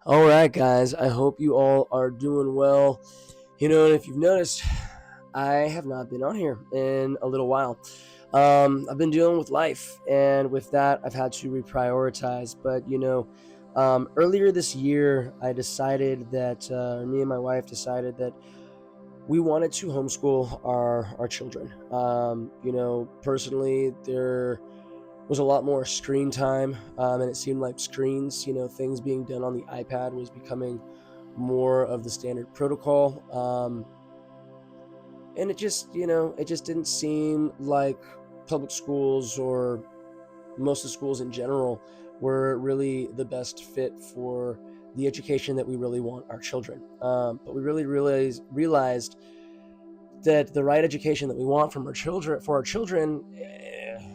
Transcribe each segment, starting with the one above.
All right, guys. I hope you all are doing well. And if you've noticed, I have not been on here in a little while. I've been dealing with life, and with that, I've had to reprioritize. But earlier this year, I decided that me and my wife decided that we wanted to homeschool our children. Personally, there was a lot more screen time, and it seemed like screens, things being done on the iPad was becoming more of the standard protocol. And it just didn't seem like public schools or most of the schools in general were really the best fit for the education that we really want our children. But we really realized that the right education that we want from our children for our children,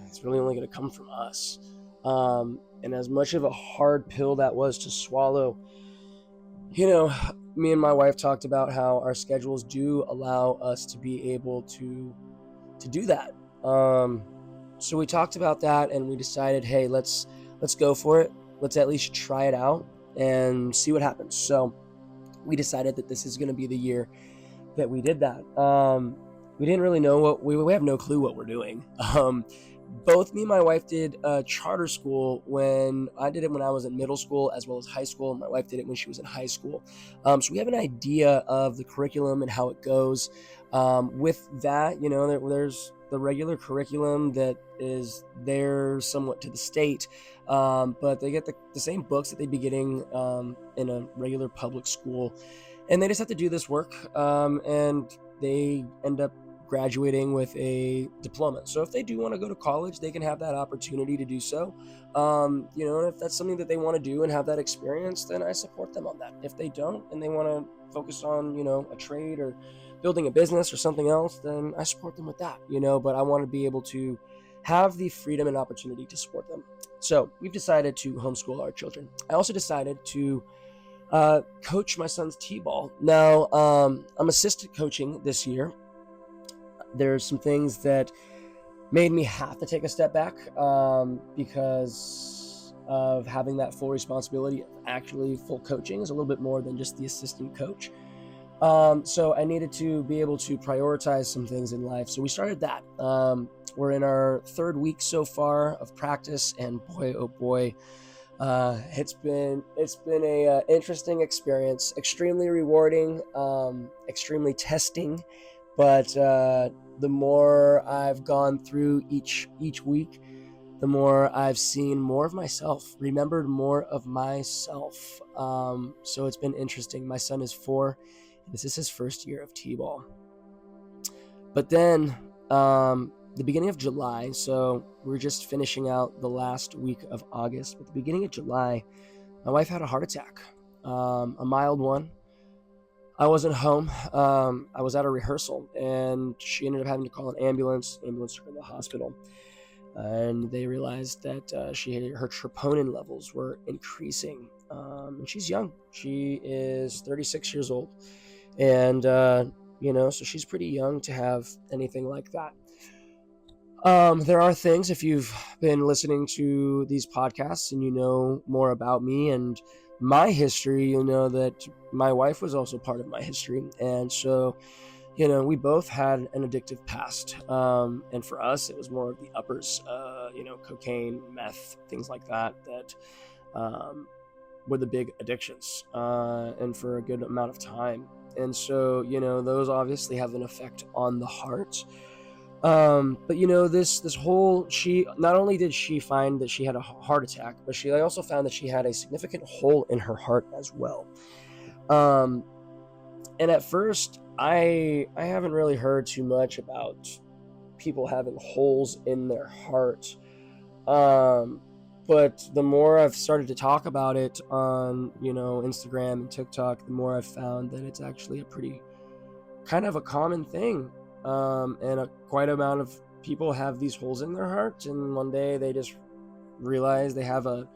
it's really only going to come from us. And as much of a hard pill that was to swallow, me and my wife talked about how our schedules do allow us to be able to do that. So we talked about that, and we decided, hey, let's go for it. Let's at least try it out and see what happens. So we decided that this is going to be the year that we did that. We didn't really know we have no clue what we're doing. Both me and my wife did charter school. When I did it when I was in middle school as well as high school. My wife did it when she was in high school. So we have an idea of the curriculum and how it goes. With that, there's the regular curriculum that is there somewhat to the state, but they get the same books that they'd be getting in a regular public school, and they just have to do this work, and they end up graduating with a diploma. So if they do want to go to college, they can have that opportunity to do so. And if that's something that they want to do and have that experience, then I support them on that. If they don't and they want to focus on, a trade or building a business or something else, then I support them with that, but I want to be able to have the freedom and opportunity to support them. So we've decided to homeschool our children. I also decided to coach my son's T-ball. Now, I'm assistant coaching this year. There's some things that made me have to take a step back because of having that full responsibility of actually full coaching is a little bit more than just the assistant coach. So I needed to be able to prioritize some things in life. So we started that. We're in our third week so far of practice, and boy, oh boy, it's been a interesting experience, extremely rewarding, extremely testing. But the more I've gone through each week, the more I've seen more of myself, remembered more of myself. So it's been interesting. My son is 4, and this is his first year of T-ball. But then the beginning of July, so we're just finishing out the last week of August, but the beginning of July, my wife had a heart attack, a mild one. I wasn't home. I was at a rehearsal, and she ended up having to call an ambulance. Ambulance took her to the hospital, and they realized that her troponin levels were increasing. And she's young. She is 36 years old, and so she's pretty young to have anything like that. There are things, if you've been listening to these podcasts and you know more about me and my history, you'll know that my wife was also part of my history. And so, we both had an addictive past. And for us, it was more of the uppers, cocaine, meth, things like that were the big addictions, and for a good amount of time. And so, those obviously have an effect on the heart. But this whole, she not only did she find that she had a heart attack, but she also found that she had a significant hole in her heart as well. And at first, I haven't really heard too much about people having holes in their heart. But the more I've started to talk about it on, Instagram and TikTok, the more I've found that it's actually a pretty kind of a common thing. And quite amount of people have these holes in their heart, and one day they just realize they have a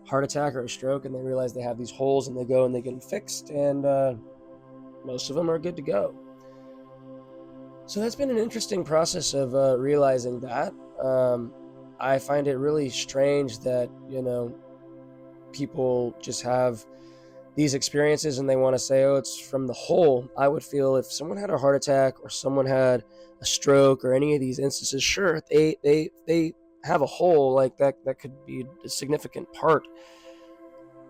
heart attack or a stroke, and they realize they have these holes, and they go and they get them fixed, and most of them are good to go. So that's been an interesting process of realizing that. I find it really strange that people just have these experiences and they want to say, oh, it's from the whole. I would feel if someone had a heart attack or someone had a stroke or any of these instances, sure, they have a hole like that could be a significant part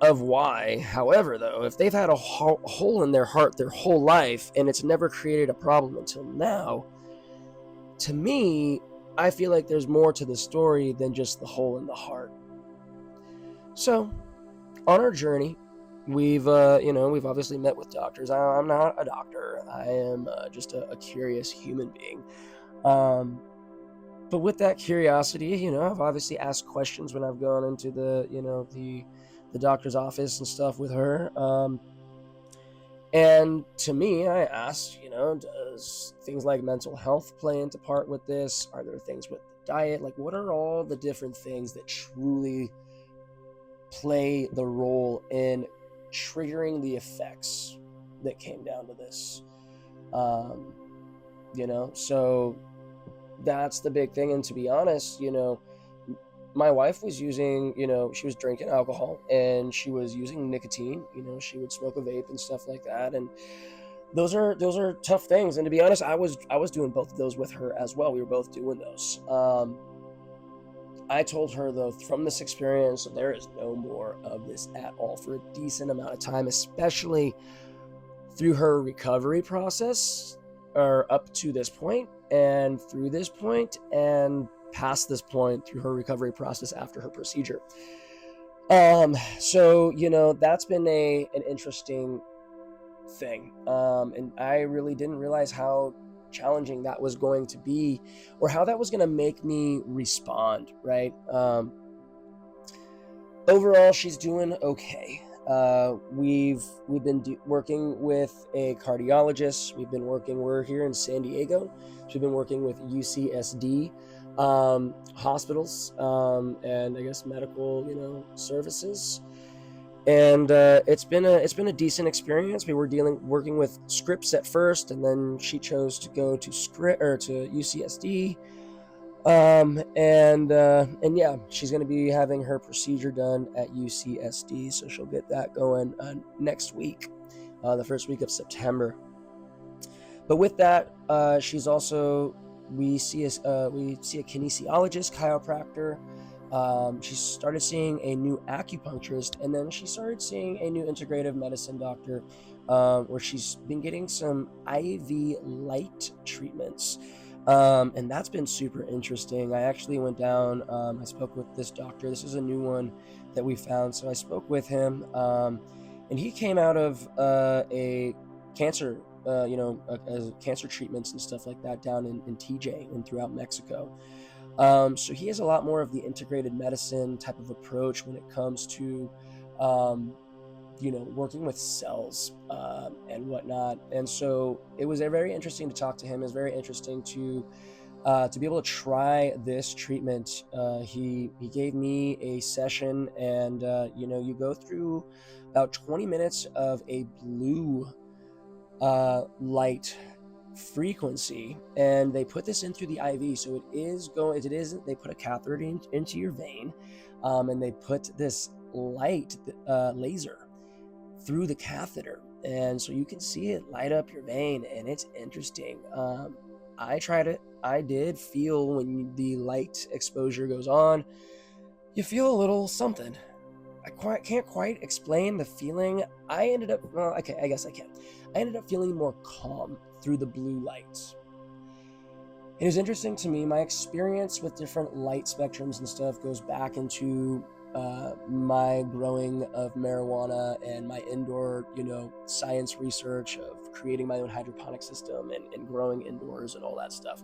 of why. However, though, if they've had a hole in their heart their whole life and it's never created a problem until now, to me, I feel like there's more to the story than just the hole in the heart. So, on our journey, we've obviously met with doctors. I'm not a doctor. I am just a curious human being. But with that curiosity, I've obviously asked questions when I've gone into the doctor's office and stuff with her. And to me, I asked, does things like mental health play into part with this? Are there things with the diet? Like, what are all the different things that truly play the role in triggering the effects that came down to this? So that's the big thing. And to be honest, my wife was using, she was drinking alcohol and she was using nicotine. She would smoke a vape and stuff like that. And those are tough things. And to be honest, I was doing both of those with her as well. We were both doing those. I told her, though, from this experience, there is no more of this at all for a decent amount of time, especially through her recovery process, or up to this point and through this point and past this point through her recovery process after her procedure. So that's been an interesting thing, and I really didn't realize how challenging that was going to be, or how that was going to make me respond, right? Overall, she's doing okay. We've been working with a cardiologist. We're here in San Diego, so we've been working with UCSD hospitals, and I guess medical services. And it's been a decent experience. We were working with Scripps at first, and then she chose to go to UCSD. And yeah, she's going to be having her procedure done at UCSD, so she'll get that going next week, the first week of September. But with that, she's also we see a kinesiologist, chiropractor. She started seeing a new acupuncturist, and then she started seeing a new integrative medicine doctor, where she's been getting some IV light treatments. And that's been super interesting. I actually went down, I spoke with this doctor. This is a new one that we found. So I spoke with him, and he came out of a cancer, cancer treatments and stuff like that down in TJ and throughout Mexico. So he has a lot more of the integrated medicine type of approach when it comes to, working with cells and whatnot. And so it was very interesting to talk to him. It was very interesting to be able to try this treatment. He gave me a session, and you go through about 20 minutes of a blue light frequency, and they put this in through the IV. So they put a catheter into your vein, and they put this light laser through the catheter, and so you can see it light up your vein, and it's interesting. I tried it. I did feel, when the light exposure goes on, you feel a little something. I can't quite explain the feeling. I ended up feeling more calm through the blue lights. It is interesting to me. My experience with different light spectrums and stuff goes back into my growing of marijuana and my indoor, science research of creating my own hydroponic system and growing indoors and all that stuff.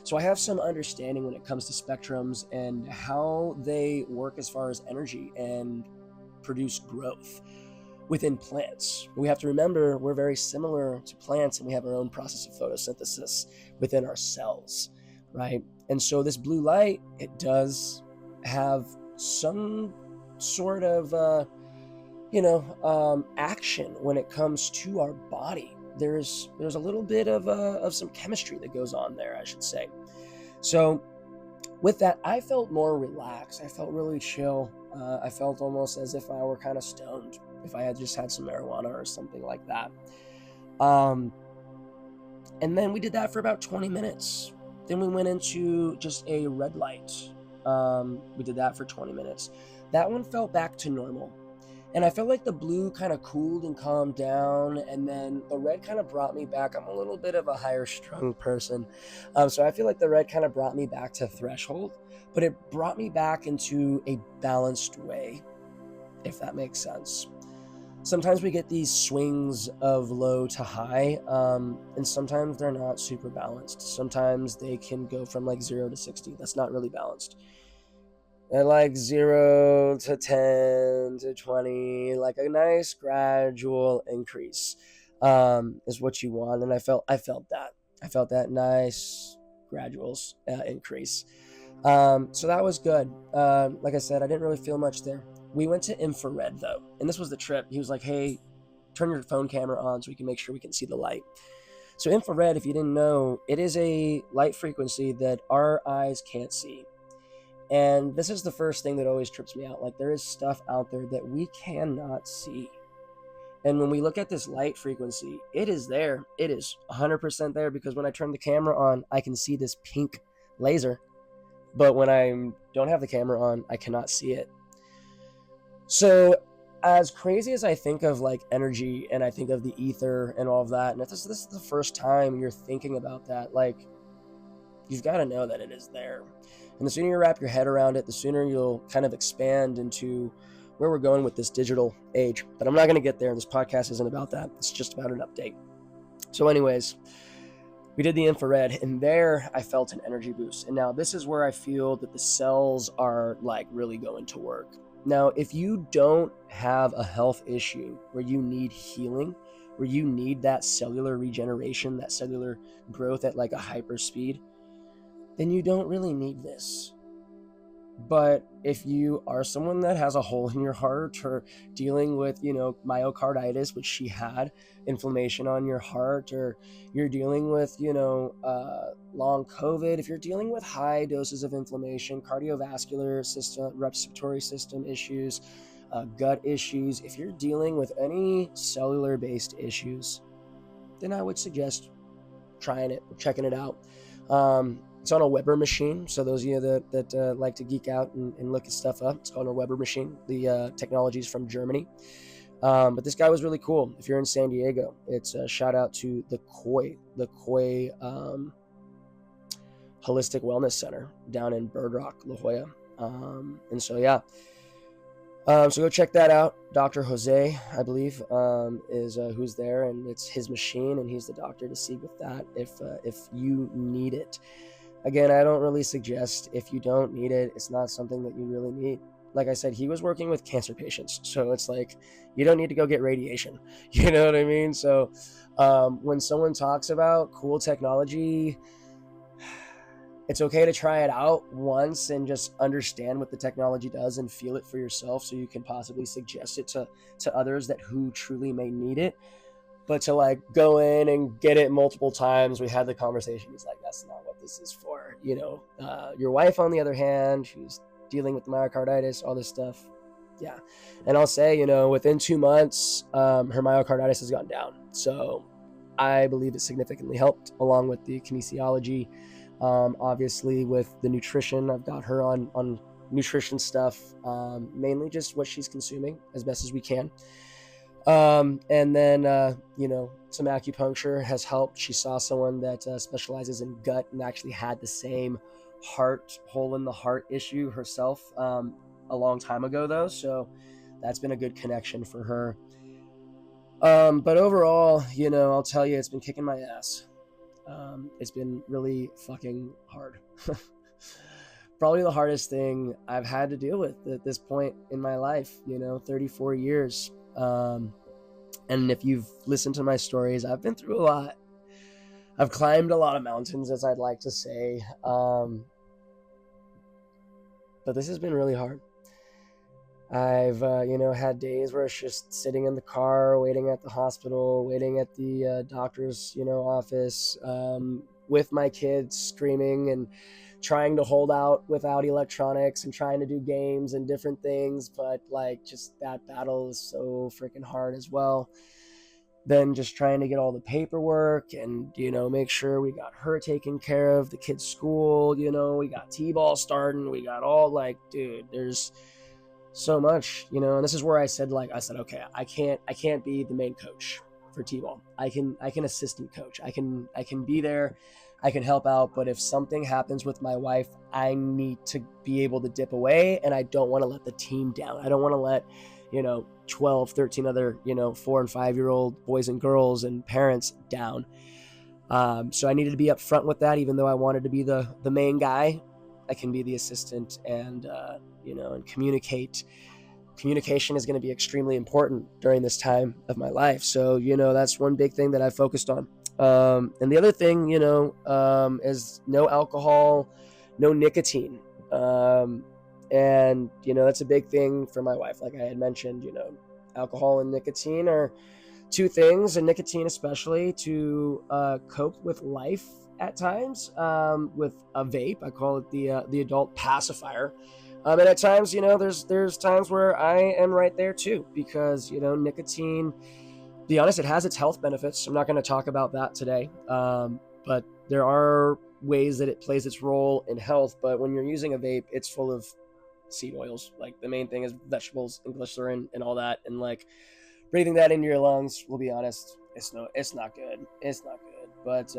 So I have some understanding when it comes to spectrums and how they work as far as energy and produce growth within plants. We have to remember we're very similar to plants, and we have our own process of photosynthesis within our cells, right? And so this blue light, it does have some sort of action when it comes to our body. There's a little bit of some chemistry that goes on there, I should say. So with that, I felt more relaxed. I felt really chill. I felt almost as if I were kind of stoned. if I had just had some marijuana or something like that. And then we did that for about 20 minutes. Then we went into just a red light. We did that for 20 minutes. That one felt back to normal. And I felt like the blue kind of cooled and calmed down, and then the red kind of brought me back. I'm a little bit of a higher strung person. So I feel like the red kind of brought me back to threshold, but it brought me back into a balanced way, if that makes sense. Sometimes we get these swings of low to high, and sometimes they're not super balanced. Sometimes they can go from like 0 to 60. That's not really balanced. And like 0 to 10 to 20, like a nice gradual increase is what you want. And I felt that nice gradual increase. So that was good. Like I said, I didn't really feel much there. We went to infrared though, and this was the trip. He was like, hey, turn your phone camera on so we can make sure we can see the light. So infrared, if you didn't know, it is a light frequency that our eyes can't see. And this is the first thing that always trips me out. Like, there is stuff out there that we cannot see. And when we look at this light frequency, it is there. It is 100% there, because when I turn the camera on, I can see this pink laser. But when I don't have the camera on, I cannot see it. So as crazy as I think of like energy, and I think of the ether and all of that, and if this is the first time you're thinking about that, like, you've got to know that it is there. And the sooner you wrap your head around it, the sooner you'll kind of expand into where we're going with this digital age. But I'm not going to get there. This podcast isn't about that. It's just about an update. So anyways, we did the infrared, and there I felt an energy boost. And now this is where I feel that the cells are like really going to work. Now, if you don't have a health issue where you need healing, where you need that cellular regeneration, that cellular growth at like a hyper speed, then you don't really need this. But if you are someone that has a hole in your heart, or dealing with, myocarditis, which she had, inflammation on your heart, or you're dealing with, long COVID, if you're dealing with high doses of inflammation, cardiovascular system, respiratory system issues, gut issues, if you're dealing with any cellular based issues, then I would suggest trying it, checking it out. It's on a Weber machine. So those of you that like to geek out and look at stuff up, it's called a Weber machine. The technology is from Germany. But this guy was really cool. If you're in San Diego, it's a shout out to the Koi Holistic Wellness Center down in Bird Rock, La Jolla. And so, yeah. So go check that out. Dr. Jose, I believe, is who's there, and it's his machine, and he's the doctor to see with that if you need it. Again, I don't really suggest, if you don't need it, it's not something that you really need. Like I said, he was working with cancer patients, so it's like, you don't need to go get radiation. You know what I mean? So when someone talks about cool technology, it's okay to try it out once and just understand what the technology does and feel it for yourself, so you can possibly suggest it to others who truly may need it. But to like go in and get it multiple times, we had the conversation. He's like, that's not what this is for. Your wife, on the other hand, she's dealing with myocarditis, all this stuff. Yeah. And I'll say, within 2 months, her myocarditis has gone down. So I believe it significantly helped, along with the kinesiology. Obviously with the nutrition, I've got her on nutrition stuff, mainly just what she's consuming as best as we can. And then, some acupuncture has helped. She saw someone that specializes in gut and actually had the same hole in the heart issue herself a long time ago, though. So that's been a good connection for her. But overall, I'll tell you, it's been kicking my ass. It's been really fucking hard. Probably the hardest thing I've had to deal with at this point in my life, 34 years. And if you've listened to my stories, I've been through a lot. I've climbed a lot of mountains, as I'd like to say. But this has been really hard. I've, had days where it's just sitting in the car, waiting at the hospital, waiting at the doctor's, office, with my kids screaming and trying to hold out without electronics and trying to do games and different things, but like just that battle is so freaking hard as well. Then just trying to get all the paperwork and, make sure we got her taken care of, the kids' school, we got T-ball starting, we got all like, dude, there's so much, and this is where I said, okay, I can't be the main coach for T-ball. I can assistant coach. I can be there. I can help out. But if something happens with my wife, I need to be able to dip away, and I don't want to let the team down. I don't want to let, 12, 13 other, 4 and 5-year-old boys and girls and parents down. So I needed to be upfront with that, even though I wanted to be the main guy. I can be the assistant and, and communicate. Communication is going to be extremely important during this time of my life. So, that's one big thing that I focused on. And the other thing, is no alcohol, no nicotine. And, that's a big thing for my wife. Like I had mentioned, alcohol and nicotine are two things, and nicotine especially, to cope with life at times with a vape. I call it the adult pacifier. And at times, there's times where I am right there too, because, nicotine, to be honest, it has its health benefits. I'm not going to talk about that today. But there are ways that it plays its role in health. But when you're using a vape, it's full of seed oils. Like the main thing is vegetables and glycerin and all that. And like breathing that into your lungs, we'll be honest, it's not good. It's not good. But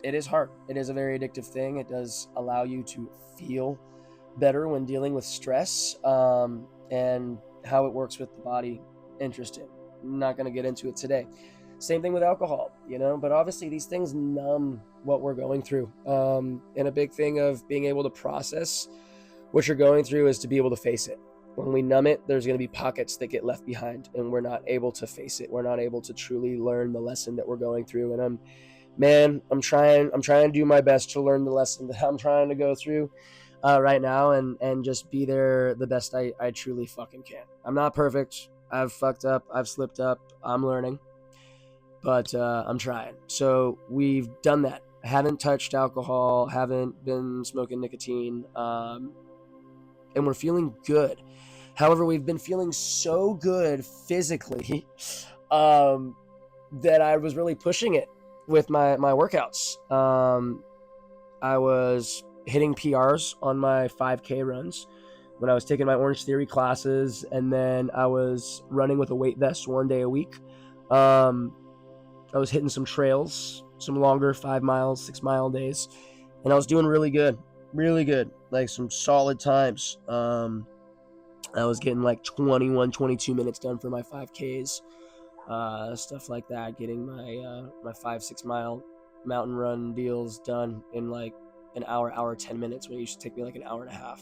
it is hard. It is a very addictive thing. It does allow you to feel better when dealing with stress, and how it works with the body. Interesting. I'm not going to get into it today. Same thing with alcohol, but obviously these things numb what we're going through. And a big thing of being able to process what you're going through is to be able to face it. When we numb it, there's going to be pockets that get left behind, and we're not able to face it. We're not able to truly learn the lesson that we're going through. And I'm trying to do my best to learn the lesson that I'm trying to go through right now, and just be there the best I truly fucking can. I'm not perfect. I've fucked up. I've slipped up. I'm learning, but I'm trying. So we've done that. Haven't touched alcohol. Haven't been smoking nicotine. And we're feeling good. However, we've been feeling so good physically that I was really pushing it with my workouts. I was hitting PRs on my 5K runs when I was taking my Orange Theory classes, and then I was running with a weight vest 1 day a week. I was hitting some trails, some longer 5 mile, 6 mile days, and I was doing really good, like some solid times. I was getting like 21, 22 minutes done for my 5Ks, stuff like that, getting my 5-6 mile mountain run deals done in like an hour 10 minutes, when it used to take me like an hour and a half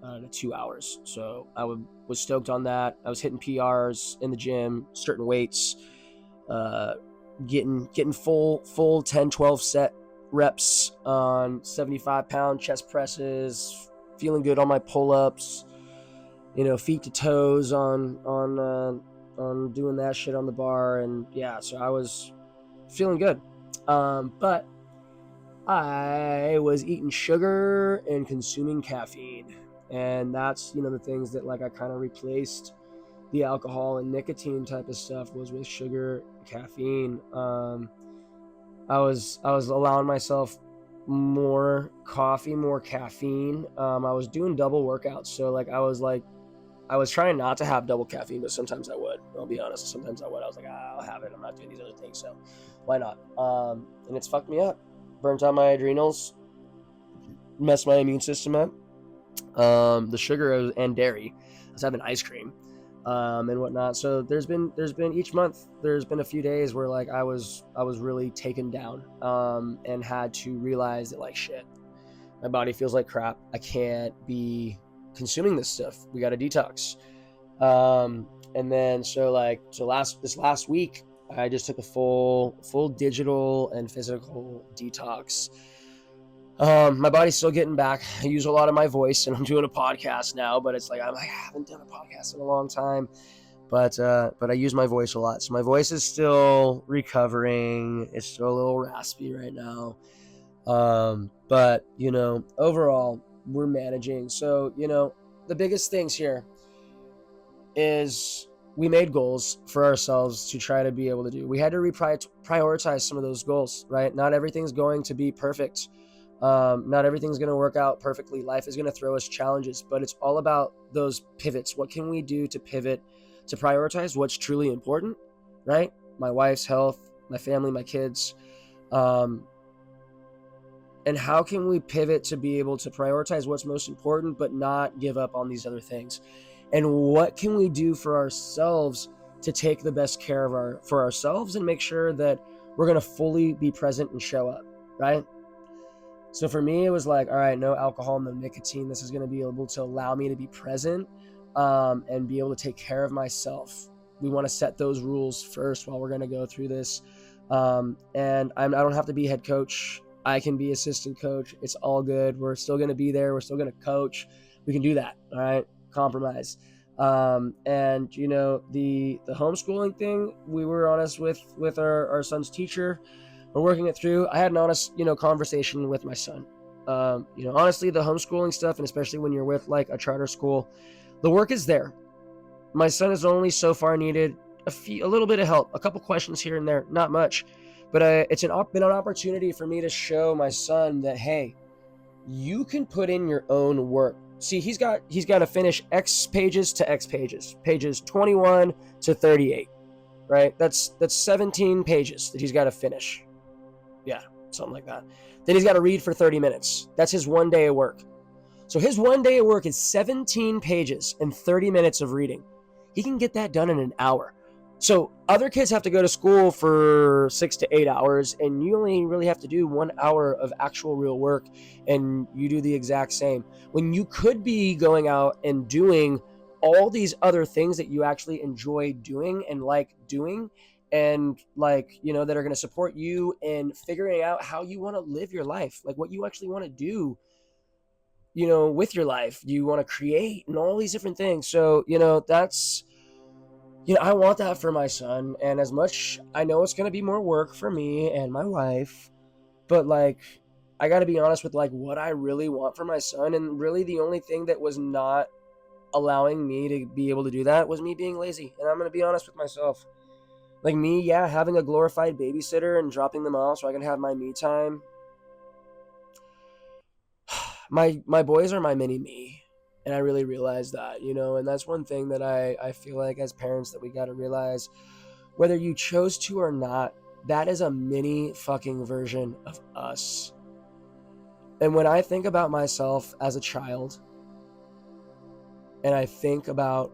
to 2 hours. So I was stoked on that. I was hitting PRs in the gym, certain weights, getting full 10, 12 set reps on 75-pound chest presses, feeling good on my pull-ups, feet to toes on doing that shit on the bar. And yeah, so I was feeling good. But I was eating sugar and consuming caffeine, and that's, the things that like I kind of replaced the alcohol and nicotine type of stuff was with sugar, caffeine. I was allowing myself more coffee, more caffeine. I was doing double workouts, so like I was trying not to have double caffeine, but sometimes I would. I'll be honest, sometimes I would. I was like, I'll have it. I'm not doing these other things, so why not? And it's fucked me up. Burnt out my adrenals, messed my immune system up. The sugar and dairy. I was having ice cream, and whatnot. So there's been each month there's been a few days where like I was really taken down, and had to realize that like shit, my body feels like crap. I can't be consuming this stuff. We got to detox. And then this last week I just took a full digital and physical detox. My body's still getting back. I use a lot of my voice, and I'm doing a podcast now, but it's like I haven't done a podcast in a long time. But I use my voice a lot. So my voice is still recovering. It's still a little raspy right now. But, overall, we're managing. So, the biggest things here is we made goals for ourselves to try to be able to do. We had to prioritize some of those goals, right? Not everything's going to be perfect. Not everything's going to work out perfectly. Life is going to throw us challenges, but it's all about those pivots. What can we do to pivot, to prioritize what's truly important, right? My wife's health, my family, my kids. And how can we pivot to be able to prioritize what's most important, but not give up on these other things? And what can we do for ourselves to take the best care of for ourselves and make sure that we're going to fully be present and show up, right? So for me, it was like, all right, no alcohol, no nicotine. This is going to be able to allow me to be present and be able to take care of myself. We want to set those rules first while we're going to go through this. And I don't have to be head coach. I can be assistant coach. It's all good. We're still going to be there. We're still going to coach. We can do that. All right. Compromise. And the homeschooling thing, we were honest with our son's teacher. We're working it through. I had an honest, conversation with my son. Honestly, the homeschooling stuff, and especially when you're with like a charter school, the work is there. My son has only so far needed a little bit of help, a couple questions here and there, not much, but it's been an opportunity for me to show my son that, hey, you can put in your own work. See, he's got to finish X pages to X pages, pages 21 to 38, right? That's 17 pages that he's got to finish. Yeah, something like that. Then he's got to read for 30 minutes. That's his one day of work. So his one day of work is 17 pages and 30 minutes of reading. He can get that done in an hour. So other kids have to go to school for 6 to 8 hours, and you only really have to do 1 hour of actual real work, and you do the exact same. When you could be going out and doing all these other things that you actually enjoy doing and like doing, and like, that are going to support you in figuring out how you want to live your life, like what you actually want to do, with your life, you want to create and all these different things. So, that's, I want that for my son. And as much, I know it's going to be more work for me and my wife, but like, I got to be honest with like what I really want for my son. And really the only thing that was not allowing me to be able to do that was me being lazy. And I'm going to be honest with myself. Like me, having a glorified babysitter and dropping them off so I can have my me time. My boys are my mini me. And I really realize that, and that's one thing that I feel like as parents that we got to realize, whether you chose to or not, that is a mini fucking version of us. And when I think about myself as a child, and I think about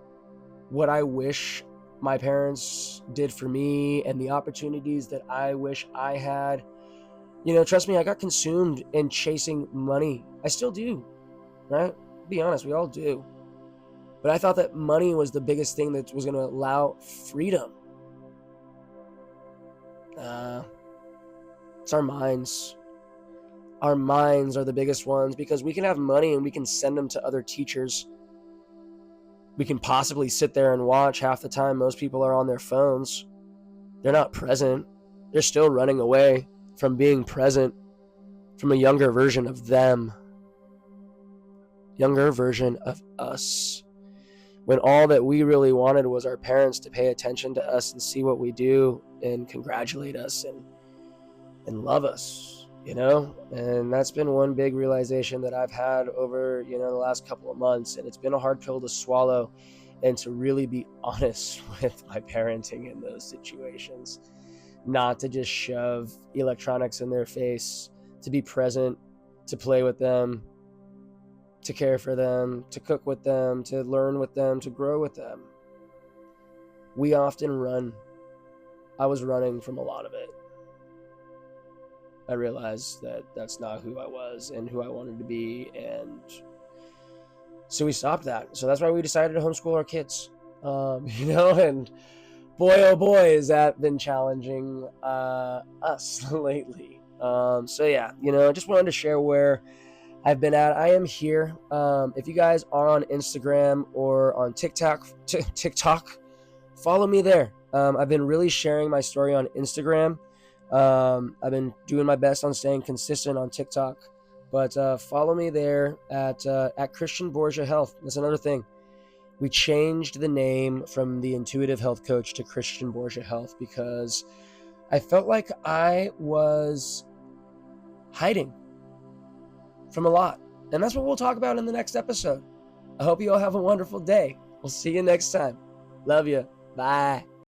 what I wish my parents did for me and the opportunities that I wish I had, trust me, I got consumed in chasing money. I still do, right? Be honest, we all do. But I thought that money was the biggest thing that was going to allow freedom. It's our minds. Our minds are the biggest ones, because we can have money and we can send them to other teachers. We can possibly sit there and watch. Half the time most people are on their phones. They're not present. They're still running away from being present, from a younger version of them. Younger version of us. When all that we really wanted was our parents to pay attention to us and see what we do and congratulate us and love us. And that's been one big realization that I've had over, the last couple of months. And it's been a hard pill to swallow, and to really be honest with my parenting in those situations, not to just shove electronics in their face, to be present, to play with them, to care for them, to cook with them, to learn with them, to grow with them. We often run. I was running from a lot of it. I realized that that's not who I was and who I wanted to be, and so we stopped that. So that's why we decided to homeschool our kids. And boy, oh boy, has that been challenging us lately. So yeah, I just wanted to share where I've been at. I am here. If you guys are on Instagram or on TikTok, follow me there. I've been really sharing my story on Instagram. I've been doing my best on staying consistent on TikTok, but follow me there at Christian Borgia Health. That's another thing. We changed the name from the Intuitive Health Coach to Christian Borgia Health because I felt like I was hiding from a lot. And that's what we'll talk about in the next episode. I hope you all have a wonderful day. We'll see you next time. Love you. Bye.